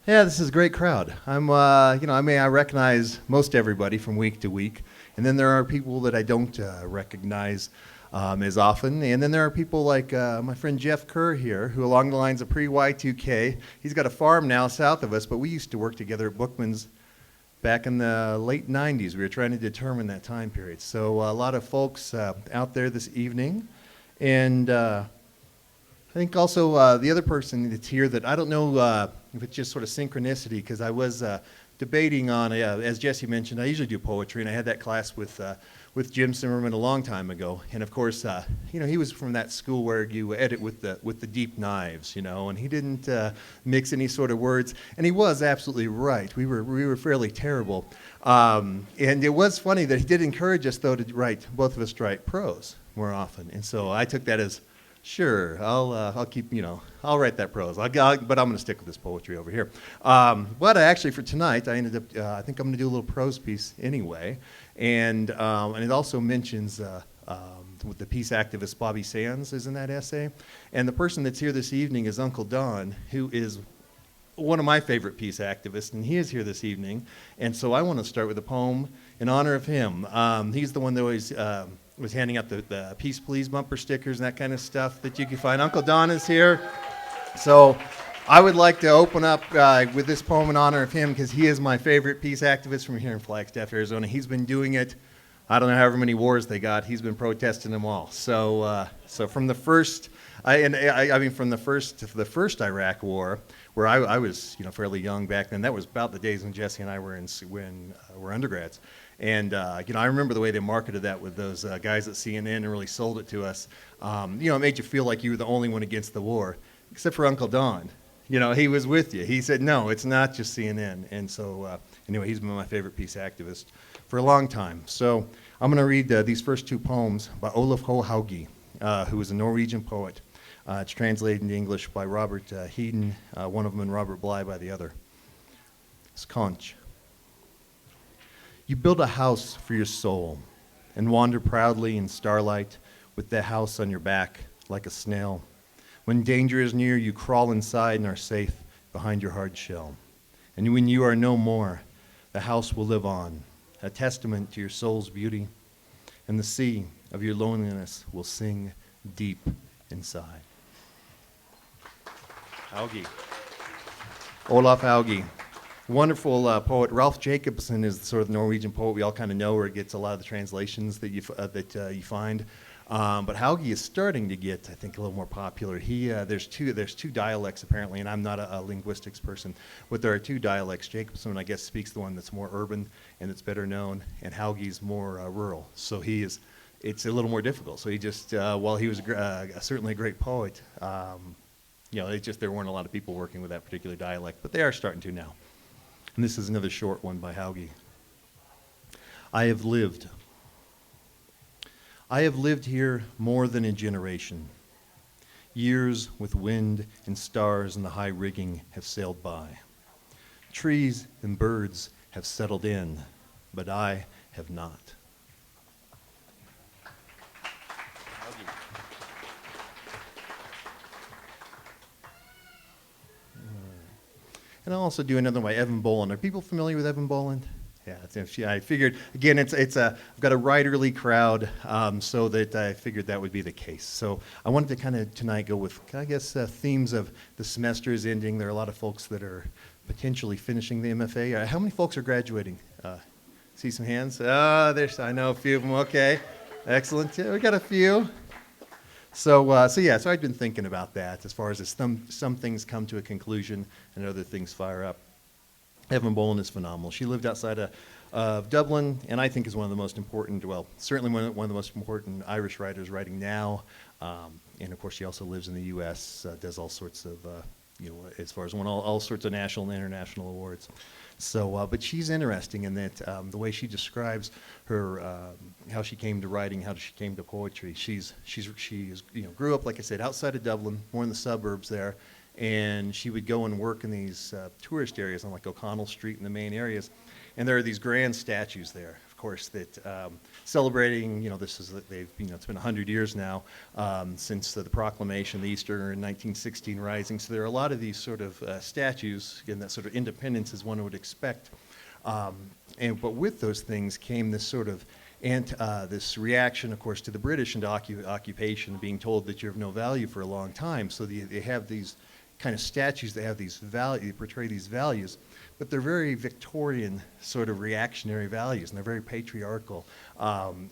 Yeah, this is a great crowd. I recognize most everybody from week to week, and then there are people that I don't recognize as often, and then there are people like my friend Jeff Kerr here, who along the lines of pre-Y2K, he's got a farm now south of us, but we used to work together at Bookman's back in the late 90s. We were trying to determine that time period. So a lot of folks out there this evening, and I think also the other person that's here that I don't know if it's just sort of synchronicity, because I was debating on, as Jesse mentioned, I usually do poetry, and I had that class with Jim Zimmerman a long time ago. And of course, he was from that school where you edit with the deep knives, and he didn't mix any sort of words. And he was absolutely right. We were fairly terrible. And it was funny that he did encourage us, though, both of us to write prose more often. And so I took that as, sure, I'll keep, I'll write that prose, but I'm going to stick with this poetry over here. But actually for tonight, I ended up, I think I'm going to do a little prose piece anyway. And it also mentions the peace activist Bobby Sands is in that essay. And the person that's here this evening is Uncle Don, who is one of my favorite peace activists, and he is here this evening. And so I want to start with a poem in honor of him. He's the one that always was handing out the Peace Please bumper stickers and that kind of stuff that you can find. Uncle Don is here. So I would like to open up with this poem in honor of him, because he is my favorite peace activist from here in Flagstaff, Arizona. He's been doing it, I don't know however many wars they got, he's been protesting them all. So from the first, from the first Iraq war, where I was fairly young back then. That was about the days when Jesse and I were were undergrads. And I remember the way they marketed that with those guys at CNN and really sold it to us. It made you feel like you were the only one against the war, except for Uncle Don. He was with you. He said, no, it's not just CNN. And so anyway, he's been my favorite peace activist for a long time. So I'm going to read these first two poems by Olof H. Hauge, who is a Norwegian poet. It's translated into English by Robert Heaton, one of them, and Robert Bly by the other. It's Conch. You build a house for your soul and wander proudly in starlight with the house on your back like a snail. When danger is near, you crawl inside and are safe behind your hard shell. And when you are no more, the house will live on, a testament to your soul's beauty, and the sea of your loneliness will sing deep inside. Hauge. Olaf Hauge. Wonderful poet. Ralph Jacobson is sort of the Norwegian poet we all kind of know, where it gets a lot of the translations that you find. But Hauge is starting to get, I think, a little more popular. There's two dialects apparently, and I'm not a linguistics person, but there are two dialects. Jacobson, I guess, speaks the one that's more urban and it's better known, and Hauge's more rural. So it's a little more difficult. So he just, while he was certainly a great poet, there weren't a lot of people working with that particular dialect, but they are starting to now. And this is another short one by Hauge. I have lived here more than a generation. Years with wind and stars and the high rigging have sailed by. Trees and birds have settled in, but I have not. And I'll also do another one by Evan Boland. Are people familiar with Evan Boland? Yeah, I figured, again, I've got a writerly crowd, so that I figured that would be the case. So I wanted to kind of tonight go with, I guess, themes of the semester is ending. There are a lot of folks that are potentially finishing the MFA. How many folks are graduating? See some hands? I know a few of them. Okay, excellent. Yeah, we got a few. So I've been thinking about that as far as some things come to a conclusion and other things fire up. Evan Boland is phenomenal. She lived outside of Dublin, and I think is one of the most important, certainly one of the most important Irish writers writing now. And of course, she also lives in the U.S., does all sorts of, as far as won all sorts of national and international awards. So, but she's interesting in that the way she describes her, how she came to writing, how she came to poetry. She grew up, like I said, outside of Dublin, more in the suburbs there, and she would go and work in these tourist areas on like O'Connell Street and the main areas, and there are these grand statues there of course, that celebrating, this is, it's been 100 years now since the proclamation, the Easter in 1916 Rising. So there are a lot of these sort of statues, again, that sort of independence as one would expect. But with those things came this sort of this reaction, of course, to the British and to occupation, being told that you're of no value for a long time. So they have these kind of statues that have these values, they portray these values, but they're very Victorian sort of reactionary values, and they're very patriarchal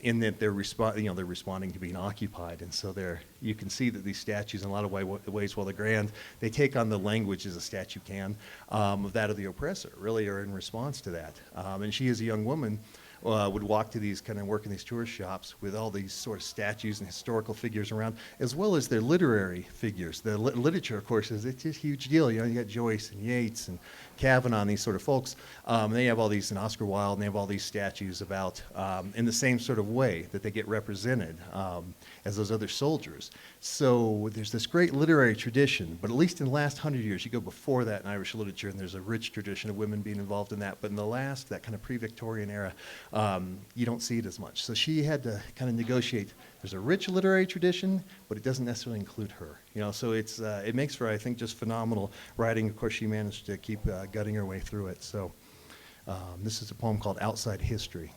in that they're responding to being occupied. And so you can see that these statues, in a lot of ways, while they're grand, they take on the language as a statue can of that of the oppressor, really, are in response to that. And she, as a young woman, would walk to these kind of work in these tourist shops with all these sort of statues and historical figures around, as well as their literary figures. The literature, of course, it's a huge deal. You got Joyce and Yeats and Kavanaugh and these sort of folks. They have all these, and Oscar Wilde, and they have all these statues about, in the same sort of way that they get represented as those other soldiers. So there's this great literary tradition, but at least in the last 100 years, you go before that in Irish literature, and there's a rich tradition of women being involved in that. But in that kind of pre-Victorian era, you don't see it as much. So she had to kind of negotiate. There's a rich literary tradition, but it doesn't necessarily include her. So it makes for, I think, just phenomenal writing. Of course, she managed to keep gutting her way through it. So this is a poem called Outside History.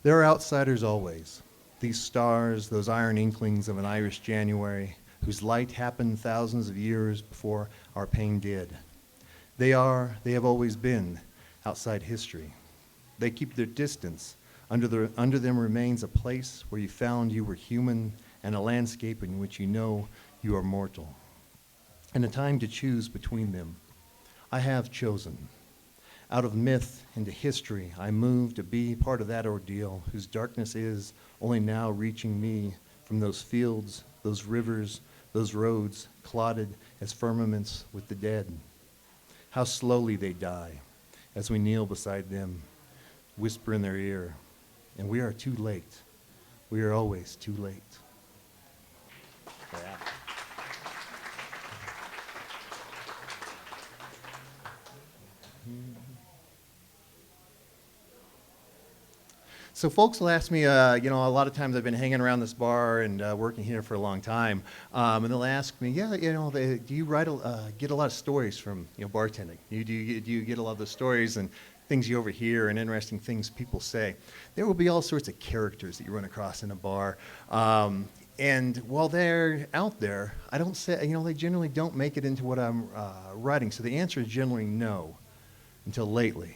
There are outsiders always. These stars, those iron inklings of an Irish January, whose light happened thousands of years before our pain did. They have always been outside history. They keep their distance. Under them remains a place where you found you were human, and a landscape in which you know you are mortal. And a time to choose between them. I have chosen. Out of myth into history, I move to be part of that ordeal whose darkness is only now reaching me from those fields, those rivers, those roads, clotted as firmaments with the dead. How slowly they die as we kneel beside them, whisper in their ear, and we are too late. We are always too late. Yeah. So folks will ask me, a lot of times I've been hanging around this bar and working here for a long time, and they'll ask me, do you get a lot of stories from bartending? Do you get a lot of the stories and things you overhear and interesting things people say? There will be all sorts of characters that you run across in a bar, and while they're out there, I don't say, they generally don't make it into what I'm writing. So the answer is generally no, until lately,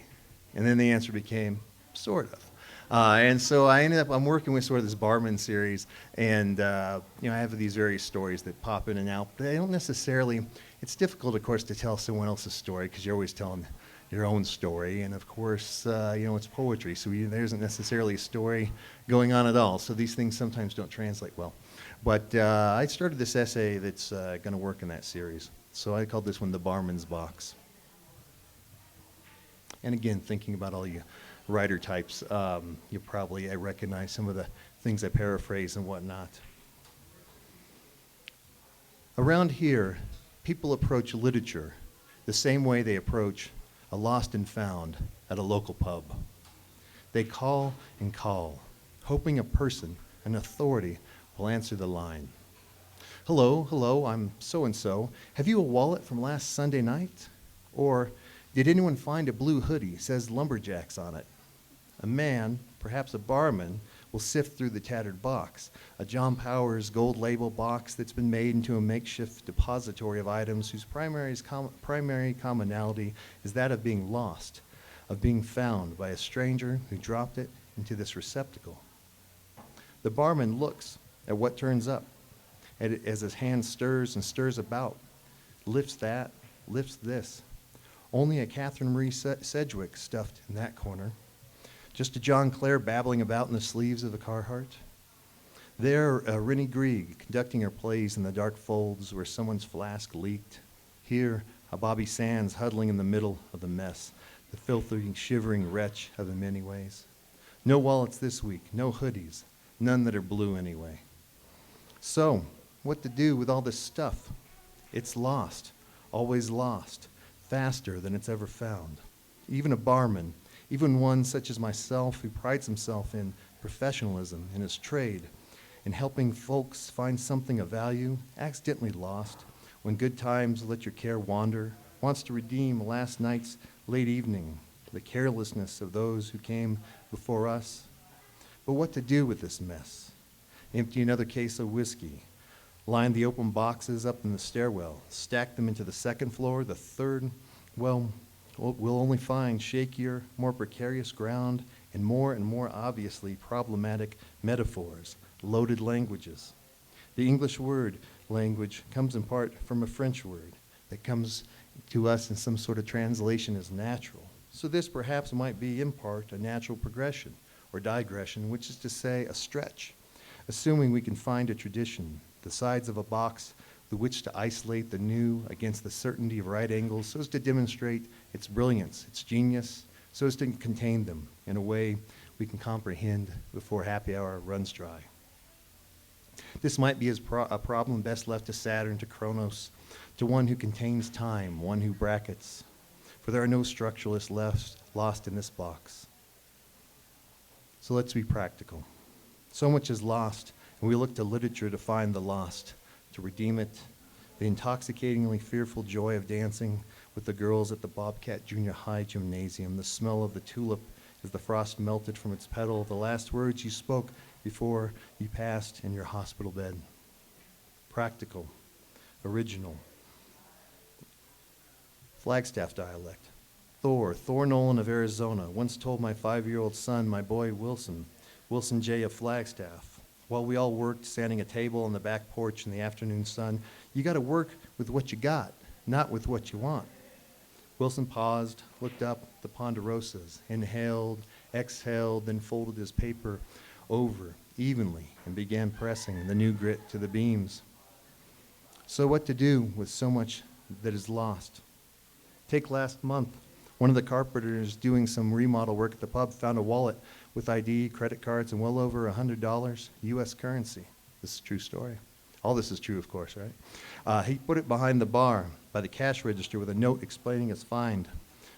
and then the answer became sort of. And so I'm working with sort of this barman series, and I have these various stories that pop in and out, but I don't necessarily, it's difficult, of course, to tell someone else's story because you're always telling your own story, and of course, it's poetry, so there isn't necessarily a story going on at all, so these things sometimes don't translate well. But I started this essay that's going to work in that series, so I called this one The Barman's Box. And again, thinking about all you writer types, you probably recognize some of the things I paraphrase and whatnot. Around here, people approach literature the same way they approach a lost and found at a local pub. They call and call, hoping a person, an authority, will answer the line. Hello, I'm so-and-so. Have you a wallet from last Sunday night? Or did anyone find a blue hoodie, says Lumberjacks on it? A man, perhaps a barman, will sift through the tattered box, a John Powers gold label box that's been made into a makeshift depository of items whose primary commonality is that of being lost, of being found by a stranger who dropped it into this receptacle. The barman looks at what turns up as his hand stirs and stirs about, lifts that, lifts this. Only a Catherine Marie Sedgwick stuffed in that corner. Just a John Clare babbling about in the sleeves of a Carhartt. There, Rennie Grieg conducting her plays in the dark folds where someone's flask leaked. Here, a Bobby Sands huddling in the middle of the mess, the filthy, shivering wretch of in many ways. No wallets this week, no hoodies, none that are blue anyway. So, what to do with all this stuff? It's lost, always lost, faster than it's ever found. Even a barman, even one such as myself who prides himself in professionalism in his trade, in helping folks find something of value, accidentally lost, when good times let your care wander, wants to redeem last night's late evening, the carelessness of those who came before us. But what to do with this mess? Empty another case of whiskey, line the open boxes up in the stairwell, stack them into the second floor, the third, well, we'll only find shakier, more precarious ground and more obviously problematic metaphors, loaded languages. The English word language comes in part from a French word that comes to us in some sort of translation as natural. So this perhaps might be in part a natural progression or digression, which is to say a stretch, assuming we can find a tradition, the sides of a box with which to isolate the new against the certainty of right angles so as to demonstrate its brilliance, its genius, so as to contain them in a way we can comprehend before happy hour runs dry. This might be a problem best left to Saturn, to Kronos, to one who contains time, one who brackets, for there are no structuralists lost in this box. So let's be practical. So much is lost, and we look to literature to find the lost, to redeem it. The intoxicatingly fearful joy of dancing with the girls at the Bobcat Junior High Gymnasium, the smell of the tulip as the frost melted from its petal, the last words you spoke before you passed in your hospital bed. Practical, original. Flagstaff dialect. Thor Nolan of Arizona, once told my 5-year-old son, my boy Wilson J. of Flagstaff, while we all worked sanding a table on the back porch in the afternoon sun, you got to work with what you got, not with what you want. Wilson paused, looked up the ponderosas, inhaled, exhaled, then folded his paper over evenly and began pressing the new grit to the beams. So what to do with so much that is lost? Take last month. One of the carpenters doing some remodel work at the pub found a wallet with ID, credit cards, and well over $100 U.S. currency. This is a true story. All this is true, of course, right? He put it behind the bar by the cash register with a note explaining his find.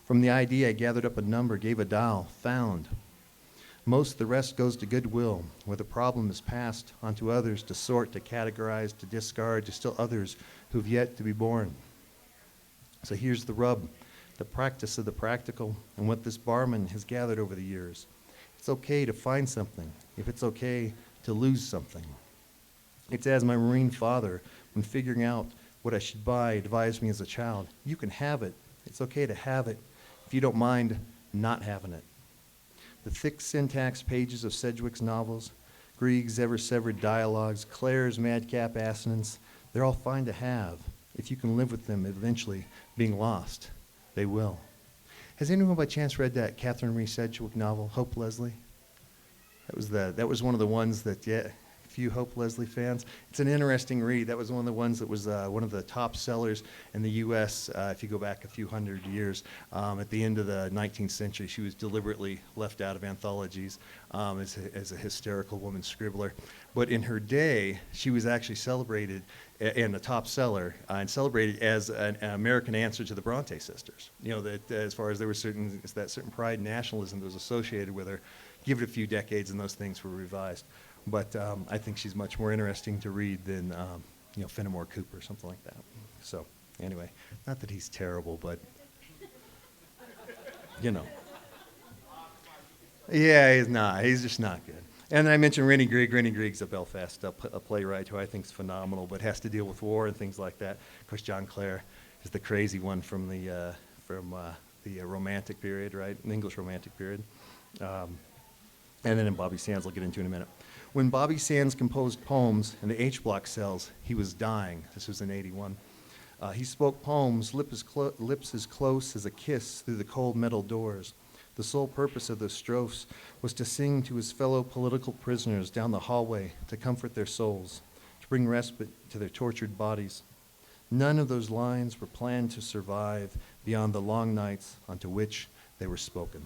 From the ID, I gathered up a number, gave a dial, found. Most of the rest goes to Goodwill, where the problem is passed on to others to sort, to categorize, to discard, to still others who've yet to be born. So here's the rub, the practice of the practical, and what this barman has gathered over the years. It's okay to find something, if it's okay to lose something. It's as my Marine father, when figuring out what I should buy, advised me as a child. You can have it. It's okay to have it if you don't mind not having it. The thick syntax pages of Sedgwick's novels, Grieg's ever-severed dialogues, Claire's madcap assonance, they're all fine to have if you can live with them eventually being lost. They will. Has anyone by chance read that Catherine Marie Sedgwick novel, Hope Leslie? That was one of the ones that, yeah, a few Hope Leslie fans. It's an interesting read. That was one of the ones that was one of the top sellers in the U.S. If you go back a few hundred years. At the end of the 19th century, she was deliberately left out of anthologies as a hysterical woman scribbler. But in her day, she was actually celebrated and a top seller, and celebrated as an American answer to the Bronte sisters. You know, that as far as there was certain pride and nationalism that was associated with her. Give it a few decades and those things were revised. But I think she's much more interesting to read than, Fenimore Cooper or something like that. So anyway, not that he's terrible, but, Yeah, he's not. He's just not good. And I mentioned Rennie Grieg. Rennie Grieg's a Belfast a playwright who I think is phenomenal, but has to deal with war and things like that. Of course, John Clare is the crazy one from the Romantic period, right? The English Romantic period. And then in Bobby Sands, I'll get into in a minute. When Bobby Sands composed poems in the H-Block cells, he was dying. This was in '81. He spoke poems, lips as close as a kiss through the cold metal doors. The sole purpose of those strophes was to sing to his fellow political prisoners down the hallway, to comfort their souls, to bring respite to their tortured bodies. None of those lines were planned to survive beyond the long nights onto which they were spoken.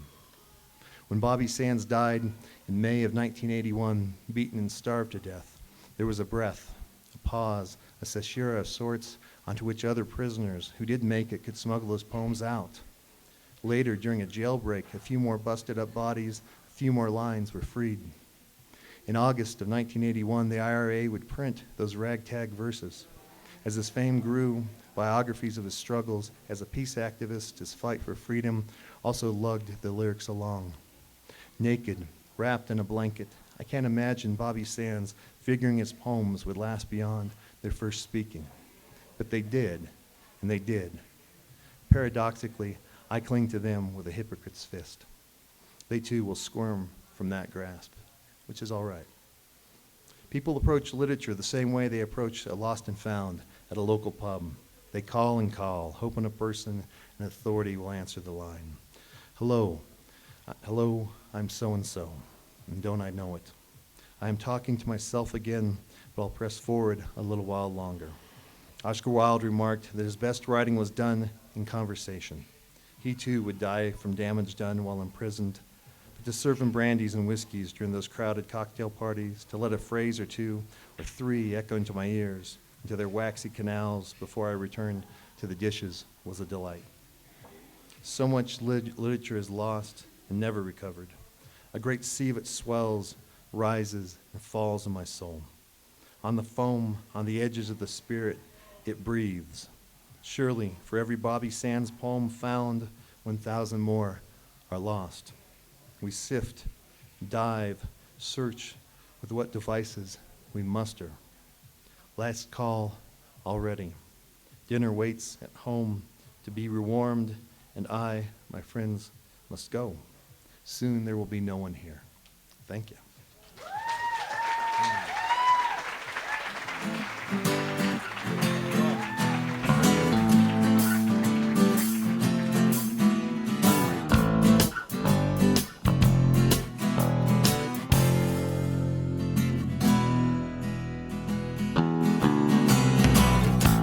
When Bobby Sands died in May of 1981, beaten and starved to death, there was a breath, a pause, a caesura of sorts onto which other prisoners who did make it could smuggle those poems out. Later, during a jailbreak, a few more busted up bodies, a few more lines were freed. In August of 1981, the IRA would print those ragtag verses. As his fame grew, biographies of his struggles as a peace activist, his fight for freedom, also lugged the lyrics along. Naked, wrapped in a blanket, I can't imagine Bobby Sands figuring his poems would last beyond their first speaking. But they did, and they did. Paradoxically, I cling to them with a hypocrite's fist. They too will squirm from that grasp, which is all right. People approach literature the same way they approach a lost and found at a local pub. They call and call, hoping a person in authority will answer the line. Hello, I'm so-and-so, and don't I know it? I am talking to myself again, but I'll press forward a little while longer. Oscar Wilde remarked that his best writing was done in conversation. He too would die from damage done while imprisoned, but to serve him brandies and whiskeys during those crowded cocktail parties, to let a phrase or two or three echo into my ears, into their waxy canals before I returned to the dishes was a delight. So much literature is lost and never recovered. A great sea of it swells, rises, and falls in my soul. On the foam, on the edges of the spirit, it breathes. Surely, for every Bobby Sands poem found, 1,000 more are lost. We sift, dive, search with what devices we muster. Last call already. Dinner waits at home to be rewarmed, and I, my friends, must go. Soon there will be no one here. Thank you.